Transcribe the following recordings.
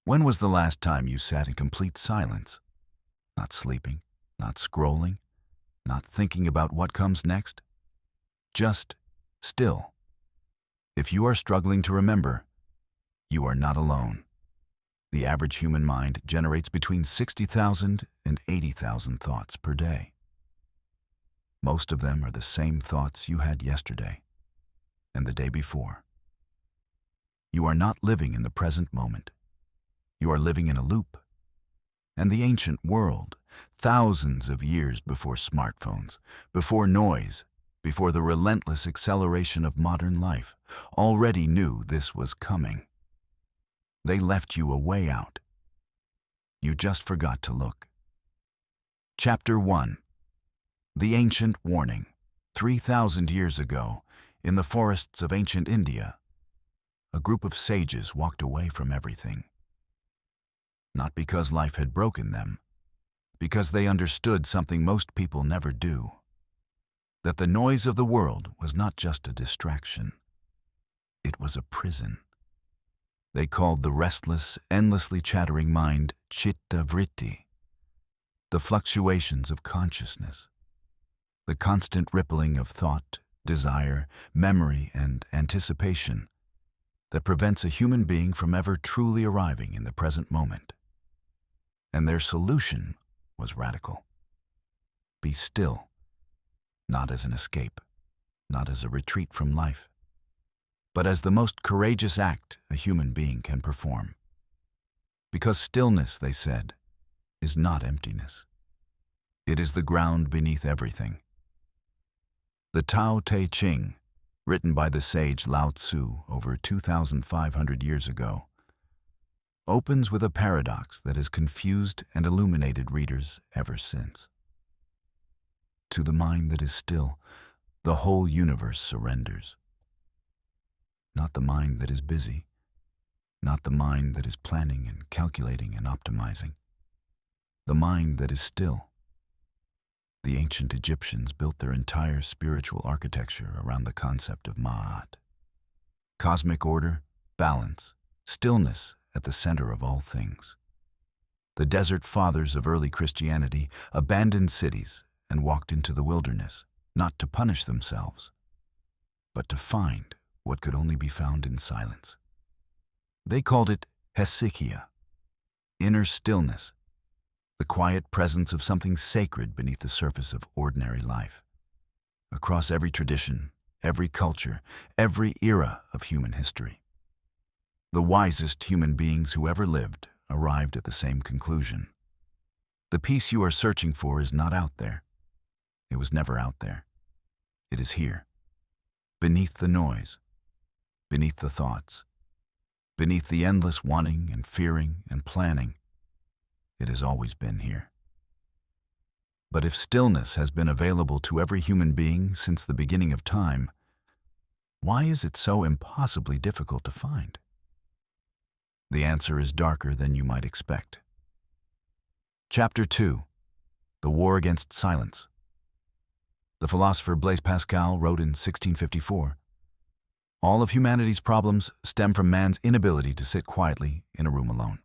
When was the last time you sat in complete silence? Not sleeping, not scrolling, not thinking about what comes next? Just still. If you are struggling to remember, you are not alone. The average human mind generates between 60,000 and 80,000 thoughts per day. Most of them are the same thoughts you had yesterday and the day before. You are not living in the present moment. You are living in a loop. And the ancient world, thousands of years before smartphones, before noise, before the relentless acceleration of modern life, already knew this was coming. They left you a way out. You just forgot to look. Chapter 1. The Ancient Warning. 3,000 years ago, in the forests of ancient India, a group of sages walked away from everything. Not because life had broken them, because they understood something most people never do. That the noise of the world was not just a distraction. It was a prison. They called the restless, endlessly chattering mind chitta vritti, the fluctuations of consciousness, the constant rippling of thought, desire, memory, and anticipation that prevents a human being from ever truly arriving in the present moment. And their solution was radical. Be still, not as an escape, not as a retreat from life, but as the most courageous act a human being can perform. Because stillness, they said, is not emptiness. It is the ground beneath everything. The Tao Te Ching, written by the sage Lao Tzu over 2,500 years ago, opens with a paradox that has confused and illuminated readers ever since. To the mind that is still, the whole universe surrenders. Not the mind that is busy, not the mind that is planning and calculating and optimizing. The mind that is still. The ancient Egyptians built their entire spiritual architecture around the concept of Ma'at. Cosmic order, balance, stillness at the center of all things. The desert fathers of early Christianity abandoned cities and walked into the wilderness, not to punish themselves, but to find what could only be found in silence. They called it hesychia, inner stillness, the quiet presence of something sacred beneath the surface of ordinary life. Across every tradition, every culture, every era of human history, the wisest human beings who ever lived arrived at the same conclusion. The peace you are searching for is not out there. It was never out there. It is here, beneath the noise, beneath the thoughts, beneath the endless wanting and fearing and planning. It has always been here. But if stillness has been available to every human being since the beginning of time, why is it so impossibly difficult to find? The answer is darker than you might expect. Chapter 2. The War Against Silence. The philosopher Blaise Pascal wrote in 1654, "All of humanity's problems stem from man's inability to sit quietly in a room alone."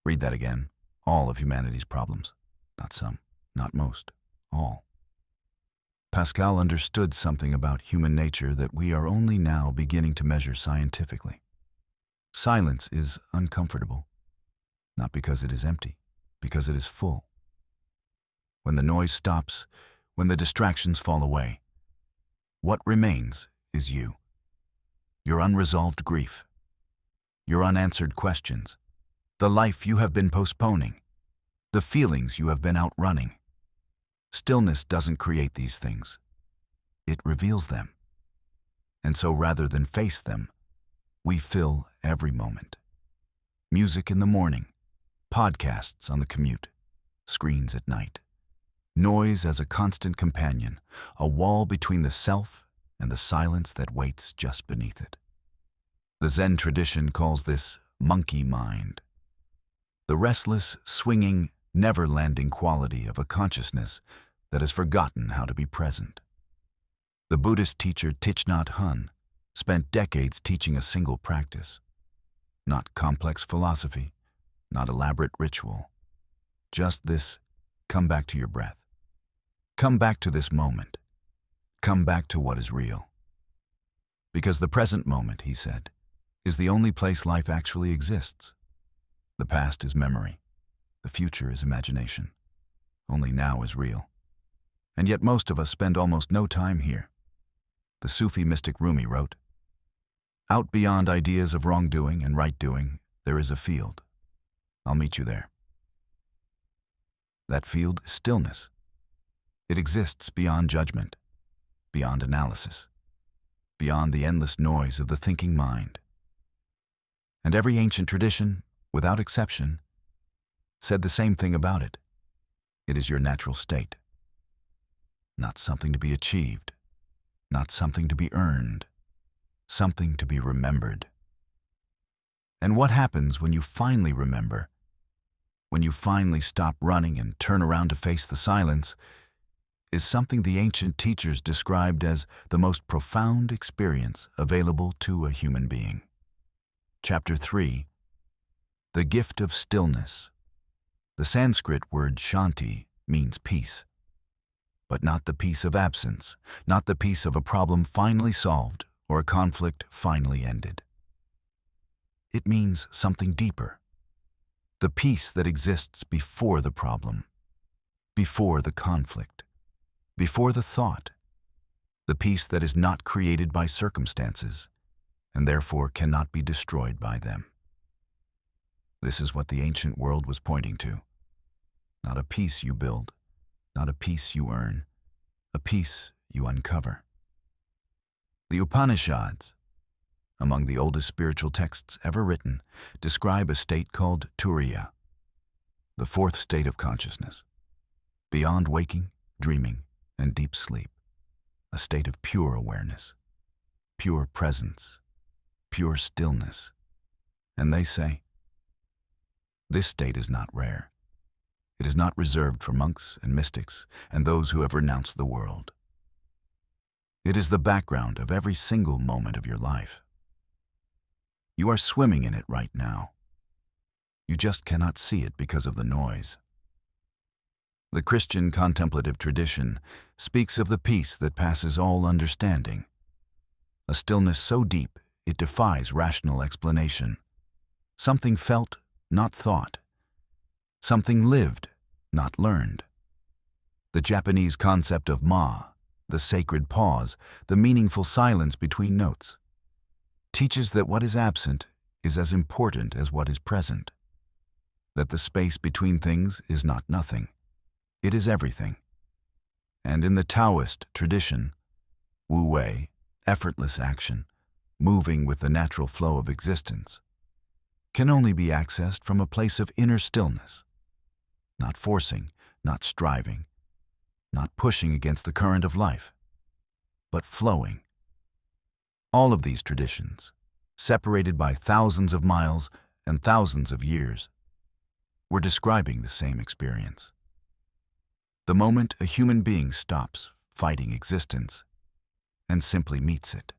Read that again. All of humanity's problems. Not some, not most, all. Pascal understood something about human nature that we are only now beginning to measure scientifically. Silence is uncomfortable, not because it is empty, because it is full. When the noise stops, when the distractions fall away, what remains is you. Your unresolved grief, your unanswered questions, the life you have been postponing, the feelings you have been outrunning. Stillness doesn't create these things. It reveals them. And so rather than face them, we fill every moment. Music in the morning, podcasts on the commute, screens at night. Noise as a constant companion, a wall between the self and the silence that waits just beneath it. The Zen tradition calls this monkey mind. The restless, swinging, never-landing quality of a consciousness that has forgotten how to be present. The Buddhist teacher Thich Nhat Hanh spent decades teaching a single practice: Not complex philosophy, not elaborate ritual. Just this: come back to your breath. Come back to this moment. Come back to what is real. Because the present moment, he said, is the only place life actually exists. The past is memory. The future is imagination. Only now is real. And yet most of us spend almost no time here. The Sufi mystic Rumi wrote, "Out beyond ideas of wrongdoing and right-doing, there is a field. I'll meet you there." That field is stillness. It exists beyond judgment, beyond analysis, beyond the endless noise of the thinking mind. And every ancient tradition, without exception, said the same thing about it. It is your natural state. Not something to be achieved, not something to be earned, something to be remembered. And what happens when you finally remember, when you finally stop running and turn around to face the silence, is something the ancient teachers described as the most profound experience available to a human being. Chapter 3. The Gift of Stillness. The Sanskrit word shanti means peace, but not the peace of absence, not the peace of a problem finally solved or a conflict finally ended. It means something deeper. The peace that exists before the problem, before the conflict, before the thought. The peace that is not created by circumstances and therefore cannot be destroyed by them. This is what the ancient world was pointing to. Not a peace you build, not a peace you earn, a peace you uncover. The Upanishads, among the oldest spiritual texts ever written, describe a state called turiya, the fourth state of consciousness, beyond waking, dreaming, and deep sleep, a state of pure awareness, pure presence, pure stillness. And they say, this state is not rare. It is not reserved for monks and mystics and those who have renounced the world. It is the background of every single moment of your life. You are swimming in it right now. You just cannot see it because of the noise. The Christian contemplative tradition speaks of the peace that passes all understanding, a stillness so deep it defies rational explanation, something felt, not thought, something lived, not learned. The Japanese concept of ma, the sacred pause, the meaningful silence between notes, teaches that what is absent is as important as what is present, that the space between things is not nothing, it is everything. And in the Taoist tradition, Wu Wei, effortless action, moving with the natural flow of existence, can only be accessed from a place of inner stillness, not forcing, not striving, not pushing against the current of life, but flowing. All of these traditions, separated by thousands of miles and thousands of years, were describing the same experience. The moment a human being stops fighting existence and simply meets it.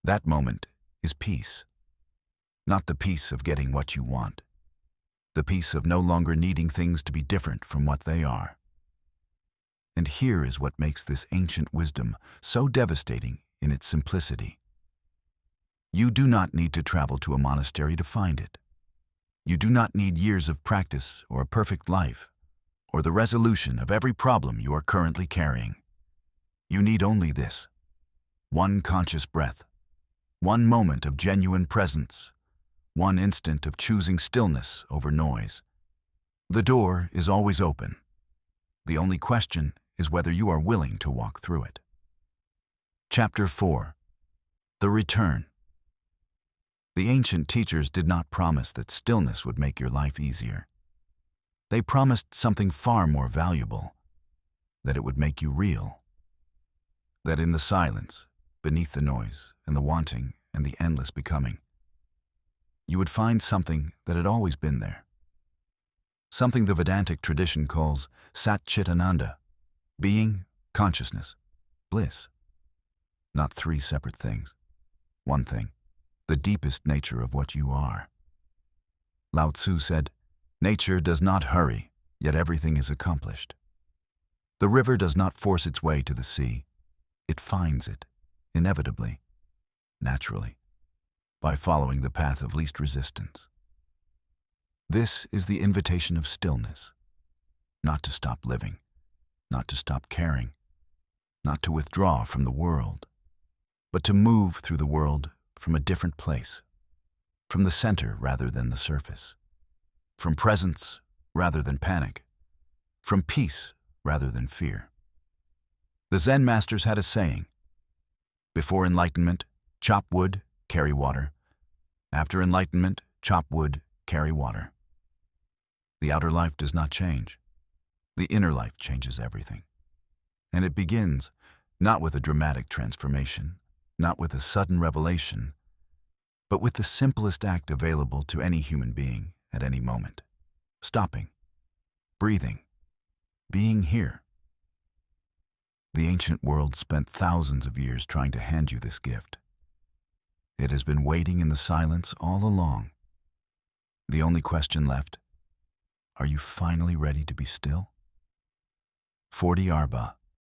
That moment is peace. Not the peace of getting what you want, the peace of no longer needing things to be different from what they are. And here is what makes this ancient wisdom so devastating in its simplicity. You do not need to travel to a monastery to find it. You do not need years of practice or a perfect life, or the resolution of every problem you are currently carrying. You need only this: one conscious breath, one moment of genuine presence, one instant of choosing stillness over noise. The door is always open. The only question is whether you are willing to walk through it. Chapter 4. The Return. The ancient teachers did not promise that stillness would make your life easier. They promised something far more valuable, that it would make you real. That in the silence, beneath the noise and the wanting and the endless becoming, you would find something that had always been there. Something the Vedantic tradition calls Sat Chit Ananda, being, consciousness, bliss. Not three separate things, one thing. the deepest nature of what you are. Lao Tzu said, "Nature does not hurry, yet everything is accomplished." The river does not force its way to the sea. It finds it, inevitably, naturally, by following the path of least resistance. This is the invitation of stillness, not to stop living, not to stop caring, not to withdraw from the world, but to move through the world from a different place, from the center rather than the surface, from presence rather than panic, from peace rather than fear. The Zen masters had a saying: before enlightenment, chop wood, carry water. After enlightenment, chop wood, carry water. The outer life does not change. The inner life changes everything. And it begins not with a dramatic transformation, not with a sudden revelation, but with the simplest act available to any human being at any moment: stopping, breathing, being here. The ancient world spent thousands of years trying to hand you this gift. It has been waiting in the silence all along. The only question left: are you finally ready to be still? 40 Arba.